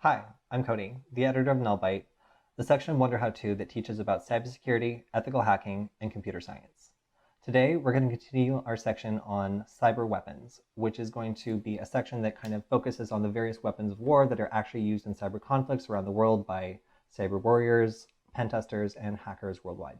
Hi, I'm Cody, the editor of Nullbyte, the section of Wonder How To that teaches about cybersecurity, ethical hacking, and computer science. Today, we're going to continue our section on cyber weapons, which is going to be a section that kind of focuses on the various weapons of war that are actually used in cyber conflicts around the world by cyber warriors, pen testers, and hackers worldwide.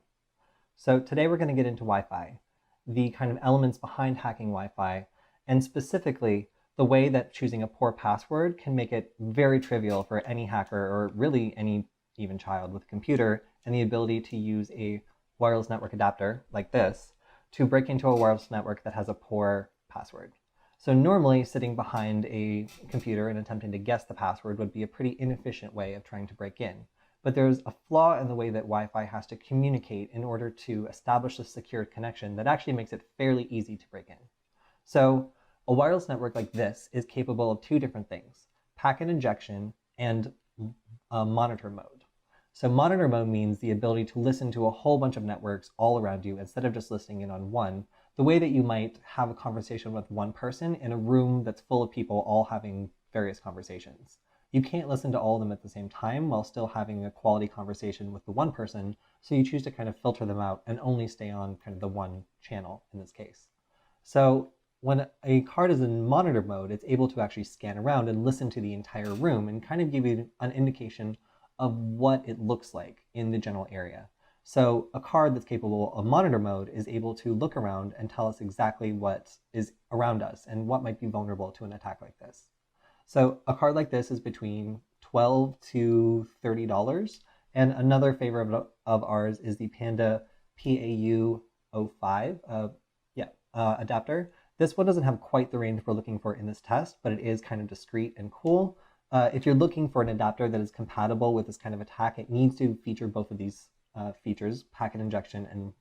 So today we're going to get into Wi-Fi, the kind of elements behind hacking Wi-Fi, and specifically the way that choosing a poor password can make it very trivial for any hacker, or really any even child with a computer, and the ability to use a wireless network adapter like this to break into a wireless network that has a poor password. So normally sitting behind a computer and attempting to guess the password would be a pretty inefficient way of trying to break in. But there's a flaw in the way that Wi-Fi has to communicate in order to establish a secure connection that actually makes it fairly easy to break in. So a wireless network like this is capable of two different things: packet injection and monitor mode. So monitor mode means the ability to listen to a whole bunch of networks all around you instead of just listening in on one, the way that you might have a conversation with one person in a room that's full of people all having various conversations. You can't listen to all of them at the same time while still having a quality conversation with the one person, so you choose to kind of filter them out and only stay on kind of the one channel in this case. So when a card is in monitor mode, it's able to actually scan around and listen to the entire room and kind of give you an indication of what it looks like in the general area. So a card that's capable of monitor mode is able to look around and tell us exactly what is around us and what might be vulnerable to an attack like this. So a card like this is between $12 to $30. And another favorite of ours is the Panda PAU05 adapter. This one doesn't have quite the range we're looking for in this test, but it is kind of discreet and cool. If you're looking for an adapter that is compatible with this kind of attack, it needs to feature both of these features: packet injection and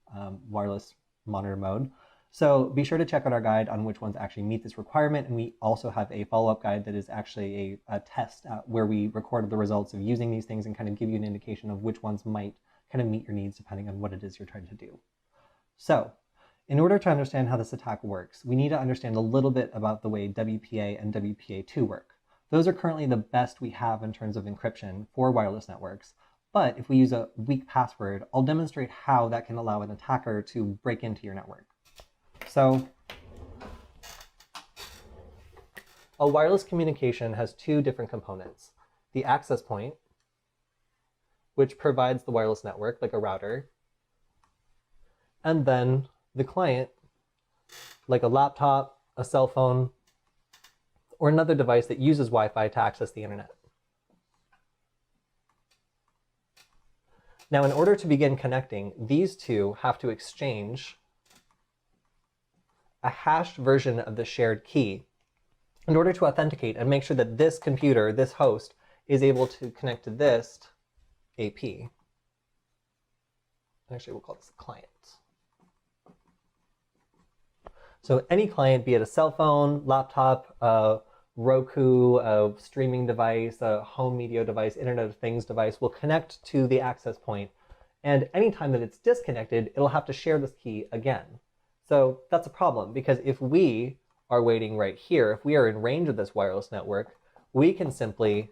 wireless monitor mode. So be sure to check out our guide on which ones actually meet this requirement. And we also have a follow-up guide that is actually a test where we recorded the results of using these things and kind of give you an indication of which ones might kind of meet your needs depending on what it is you're trying to do. So in order to understand how this attack works, we need to understand a little bit about the way WPA and WPA2 work. Those are currently the best we have in terms of encryption for wireless networks. But if we use a weak password, I'll demonstrate how that can allow an attacker to break into your network. So a wireless communication has two different components: the access point, which provides the wireless network like a router, and then the client, like a laptop, a cell phone, or another device that uses Wi-Fi to access the internet. Now, in order to begin connecting, these two have to exchange a hashed version of the shared key in order to authenticate and make sure that this computer, this host, is able to connect to this AP. Actually, we'll call this a client. So any client, be it a cell phone, laptop, Roku, a streaming device, a home media device, Internet of Things device, will connect to the access point. And anytime that it's disconnected, it'll have to share this key again. So that's a problem, because if we are waiting right here, if we are in range of this wireless network, we can simply,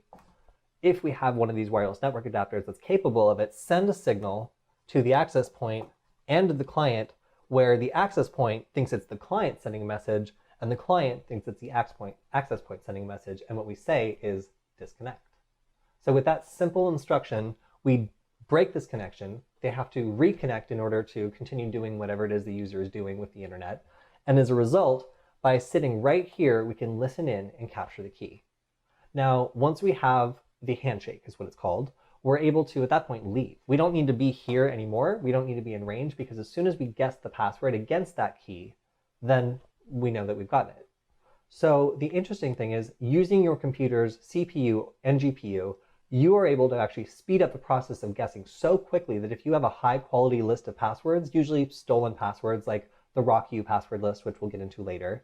if we have one of these wireless network adapters that's capable of it, send a signal to the access point and to the client, where the access point thinks it's the client sending a message, and the client thinks it's the access point sending a message, and what we say is disconnect. So with that simple instruction, we break this connection. They have to reconnect in order to continue doing whatever it is the user is doing with the internet. And as a result, by sitting right here, we can listen in and capture the key. Now, once we have the handshake, is what it's called, we're able to, at that point, leave. We don't need to be here anymore. We don't need to be in range, because as soon as we guess the password against that key, then we know that we've gotten it. So the interesting thing is, using your computer's CPU and GPU, you are able to actually speed up the process of guessing so quickly that if you have a high quality list of passwords, usually stolen passwords like the RockU password list, which we'll get into later,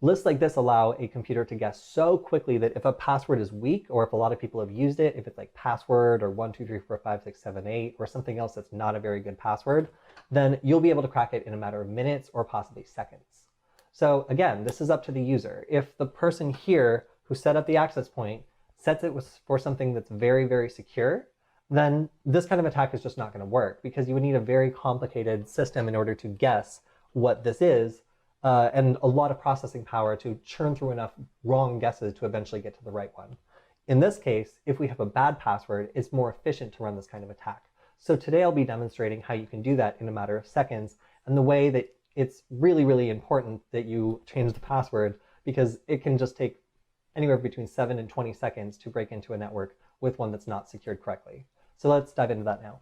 lists like this allow a computer to guess so quickly that if a password is weak, or if a lot of people have used it, if it's like password or 1234567 or something else that's not a very good password, then you'll be able to crack it in a matter of minutes or possibly seconds. So again, this is up to the user. If the person here who set up the access point sets it for something that's very, very secure, then this kind of attack is just not going to work, because you would need a very complicated system in order to guess what this is, and a lot of processing power to churn through enough wrong guesses to eventually get to the right one. In this case, if we have a bad password, it's more efficient to run this kind of attack. So today I'll be demonstrating how you can do that in a matter of seconds, and the way that it's really, really important that you change the password, because it can just take anywhere between 7 and 20 seconds to break into a network with one that's not secured correctly. So let's dive into that now.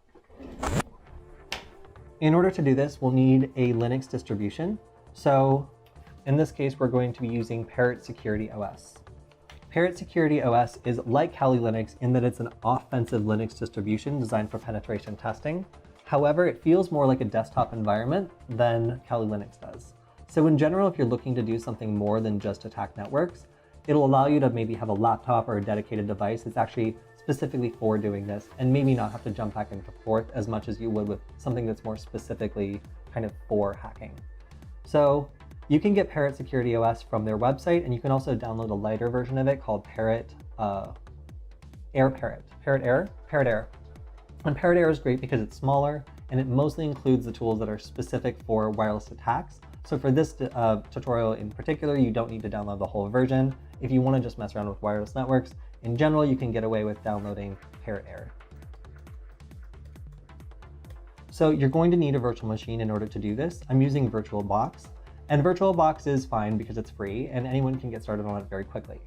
In order to do this, we'll need a Linux distribution. So in this case, we're going to be using Parrot Security OS. Parrot Security OS is like Kali Linux in that it's an offensive Linux distribution designed for penetration testing. However, it feels more like a desktop environment than Kali Linux does. So in general, if you're looking to do something more than just attack networks, it'll allow you to maybe have a laptop or a dedicated device that's actually specifically for doing this, and maybe not have to jump back and forth as much as you would with something that's more specifically kind of for hacking. So you can get Parrot Security OS from their website, and you can also download a lighter version of it called Parrot Air. And Parrot Air is great because it's smaller, and it mostly includes the tools that are specific for wireless attacks. So for this tutorial in particular, you don't need to download the whole version. If you want to just mess around with wireless networks, in general, you can get away with downloading Parrot Air. So you're going to need a virtual machine in order to do this. I'm using VirtualBox, and VirtualBox is fine because it's free and anyone can get started on it very quickly.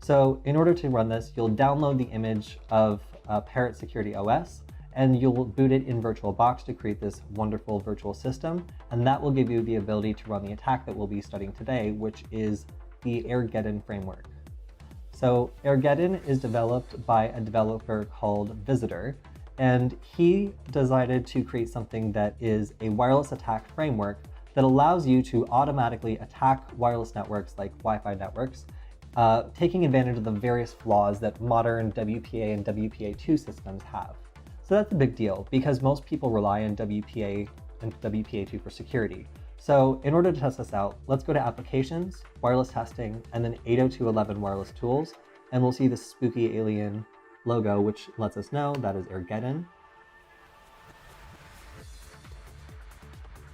So in order to run this, you'll download the image of Parrot Security OS, and you'll boot it in VirtualBox to create this wonderful virtual system, and that will give you the ability to run the attack that we'll be studying today, which is the Airgeddon framework. So Airgeddon is developed by a developer called Visitor, and he decided to create something that is a wireless attack framework that allows you to automatically attack wireless networks like Wi-Fi networks, taking advantage of the various flaws that modern WPA and WPA2 systems have. So that's a big deal because most people rely on WPA and WPA2 for security. So in order to test this out, let's go to Applications, Wireless Testing, and then 802.11 Wireless Tools, and we'll see this spooky alien logo, which lets us know that is Airgeddon.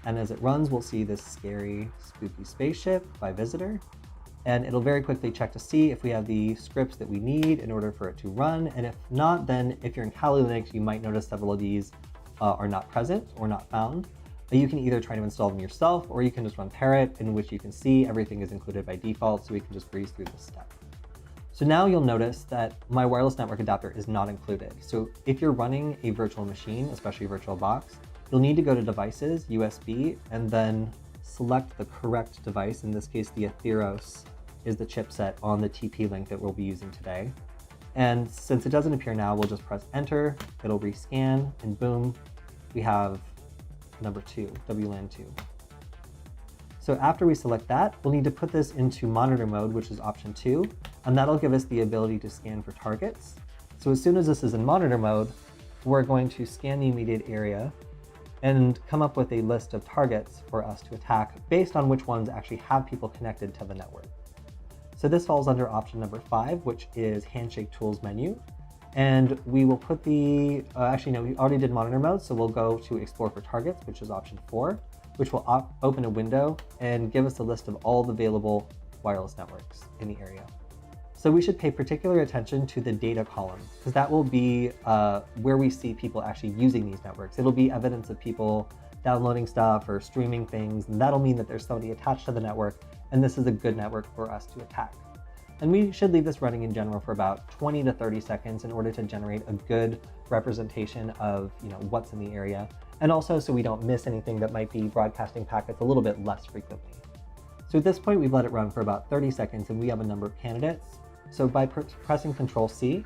And as it runs, we'll see this scary, spooky spaceship by Visitor. And it'll very quickly check to see if we have the scripts that we need in order for it to run. And if not, then if you're in Kali Linux, you might notice several of these are not present or not found. But you can either try to install them yourself, or you can just run Parrot, in which you can see everything is included by default, so we can just breeze through this step. So now you'll notice that my wireless network adapter is not included. So if you're running a virtual machine, especially VirtualBox, you'll need to go to Devices, USB, and then select the correct device. In this case, the Atheros is the chipset on the TP link that we'll be using today. And since it doesn't appear now, we'll just press enter, it'll rescan, and boom, we have number 2, WLAN 2. So after we select that, we'll need to put this into monitor mode, which is option 2, and that'll give us the ability to scan for targets. So as soon as this is in monitor mode, we're going to scan the immediate area and come up with a list of targets for us to attack based on which ones actually have people connected to the network. So this falls under option number 5, which is Handshake Tools menu. And we will put the, actually no, we already did monitor mode, so we'll go to Explore for Targets, which is option 4, which will open a window and give us a list of all the available wireless networks in the area. So we should pay particular attention to the data column, because that will be where we see people actually using these networks. It'll be evidence of people downloading stuff or streaming things, and that'll mean that there's somebody attached to the network, and this is a good network for us to attack. And we should leave this running in general for about 20 to 30 seconds in order to generate a good representation of what's in the area, and also so we don't miss anything that might be broadcasting packets a little bit less frequently. So at this point, we've let it run for about 30 seconds, and we have a number of candidates. So by pressing Control-C,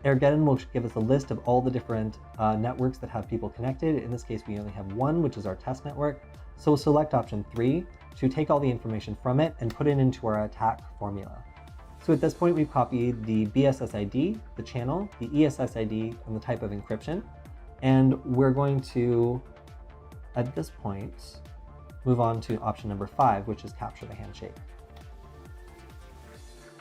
Airgeddon will give us a list of all the different networks that have people connected. In this case, we only have one, which is our test network. So we'll select option 3 to take all the information from it and put it into our attack formula. So at this point, we've copied the BSS ID, the channel, the ESS ID, and the type of encryption. And we're going to, at this point, move on to option number 5, which is capture the handshake.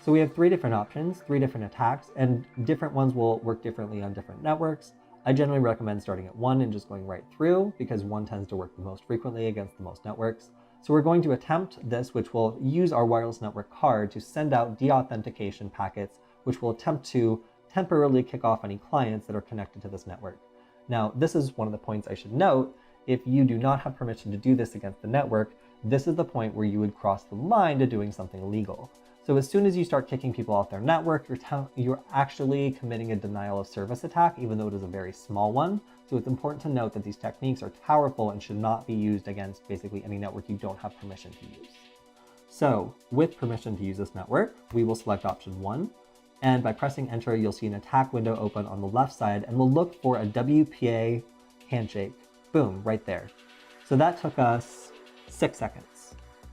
So we have 3 different options, 3 different attacks, and different ones will work differently on different networks. I generally recommend starting at 1 and just going right through because 1 tends to work the most frequently against the most networks. So we're going to attempt this, which will use our wireless network card to send out deauthentication packets, which will attempt to temporarily kick off any clients that are connected to this network. Now, this is one of the points I should note. If you do not have permission to do this against the network, this is the point where you would cross the line to doing something illegal. So as soon as you start kicking people off their network, you're actually committing a denial of service attack, even though it is a very small one. So it's important to note that these techniques are powerful and should not be used against basically any network you don't have permission to use. So with permission to use this network, we will select option 1. And by pressing enter, you'll see an attack window open on the left side, and we'll look for a WPA handshake. Boom, right there. So that took us 6 seconds.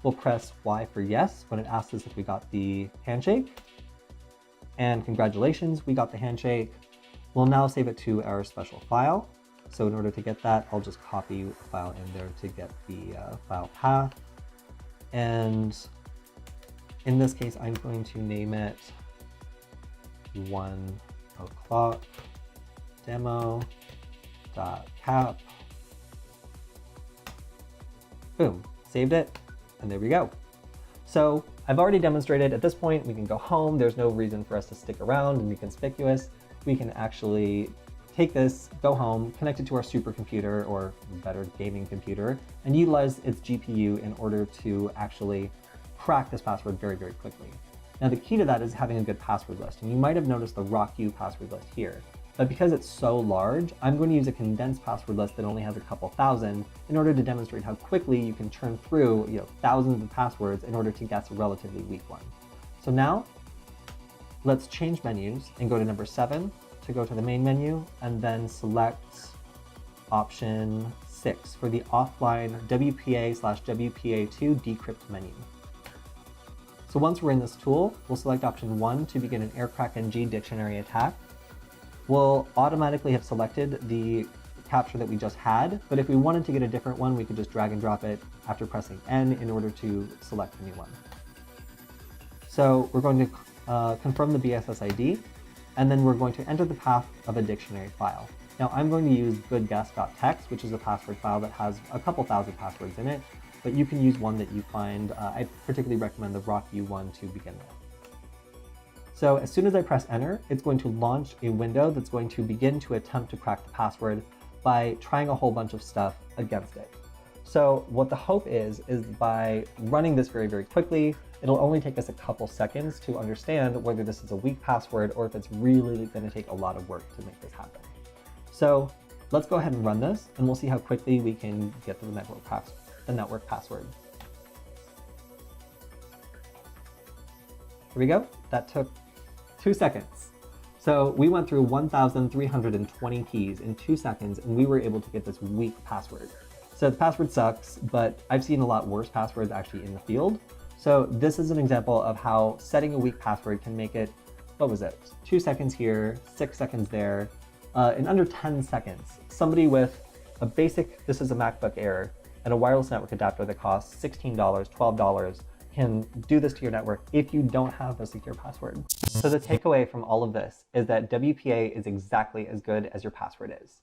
We'll press Y for yes when it asks us if we got the handshake. And congratulations, we got the handshake. We'll now save it to our special file. So in order to get that, I'll just copy a file in there to get the file path. And in this case, I'm going to name it 1 o'clock demo.cap. Boom, saved it, and there we go. So I've already demonstrated at this point, we can go home. There's no reason for us to stick around and be conspicuous. We can actually take this, go home, connect it to our supercomputer or better gaming computer, and utilize its GPU in order to actually crack this password very, very quickly. Now the key to that is having a good password list, and you might have noticed the RockU password list here. But because it's so large, I'm going to use a condensed password list that only has a couple thousand in order to demonstrate how quickly you can churn through thousands of passwords in order to guess a relatively weak one. So now, let's change menus and go to number 7 to go to the main menu, and then select option 6 for the offline WPA/WPA2 decrypt menu. So once we're in this tool, we'll select option 1 to begin an AirCrackNG dictionary attack. We'll automatically have selected the captcha that we just had, but if we wanted to get a different one, we could just drag and drop it after pressing N in order to select a new one. So we're going to confirm the BSS ID, and then we're going to enter the path of a dictionary file. Now I'm going to use goodguess.txt, which is a password file that has a couple thousand passwords in it, but you can use one that you find. I particularly recommend the RockU one to begin with. So as soon as I press enter, it's going to launch a window that's going to begin to attempt to crack the password by trying a whole bunch of stuff against it. So what the hope is by running this very, very quickly, it'll only take us a couple seconds to understand whether this is a weak password or if it's really going to take a lot of work to make this happen. So let's go ahead and run this, and we'll see how quickly we can get to the network password. Here we go. That took 2 seconds. So we went through 1,320 keys in 2 seconds, and we were able to get this weak password. So the password sucks, but I've seen a lot worse passwords actually in the field. So this is an example of how setting a weak password can make it, 2 seconds here, 6 seconds there, in under 10 seconds. Somebody with a basic, this is a MacBook Air, and a wireless network adapter that costs $16, $12, can do this to your network if you don't have a secure password. So the takeaway from all of this is that WPA is exactly as good as your password is.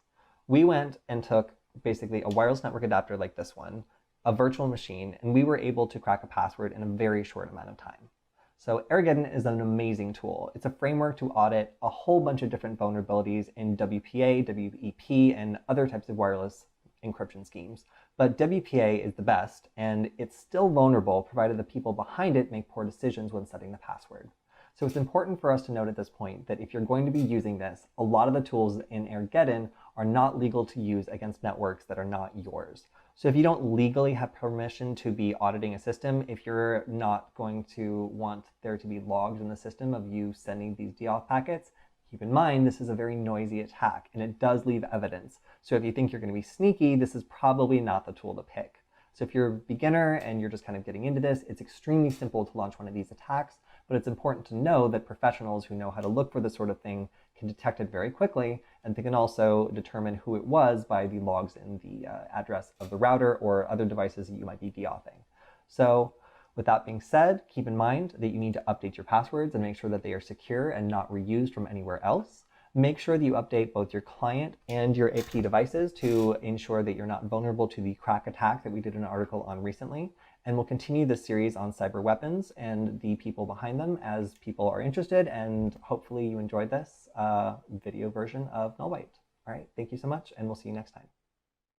We went and took basically a wireless network adapter like this one, a virtual machine, and we were able to crack a password in a very short amount of time. So Airgeddon is an amazing tool. It's a framework to audit a whole bunch of different vulnerabilities in WPA, WEP, and other types of wireless encryption schemes. But WPA is the best, and it's still vulnerable provided the people behind it make poor decisions when setting the password. So it's important for us to note at this point that if you're going to be using this, a lot of the tools in Airgeddon are not legal to use against networks that are not yours. So if you don't legally have permission to be auditing a system, if you're not going to want there to be logs in the system of you sending these deauth packets, keep in mind this is a very noisy attack and it does leave evidence. So if you think you're going to be sneaky, this is probably not the tool to pick. So if you're a beginner and you're just kind of getting into this, it's extremely simple to launch one of these attacks, but it's important to know that professionals who know how to look for this sort of thing can detect it very quickly, and they can also determine who it was by the logs in the address of the router or other devices that you might be deauthing. So With that being said, keep in mind that you need to update your passwords and make sure that they are secure and not reused from anywhere else. Make sure that you update both your client and your AP devices to ensure that you're not vulnerable to the crack attack that we did an article on recently. And we'll continue this series on cyber weapons and the people behind them as people are interested, and hopefully you enjoyed this video version of Null Byte. All right, thank you so much, and we'll see you next time.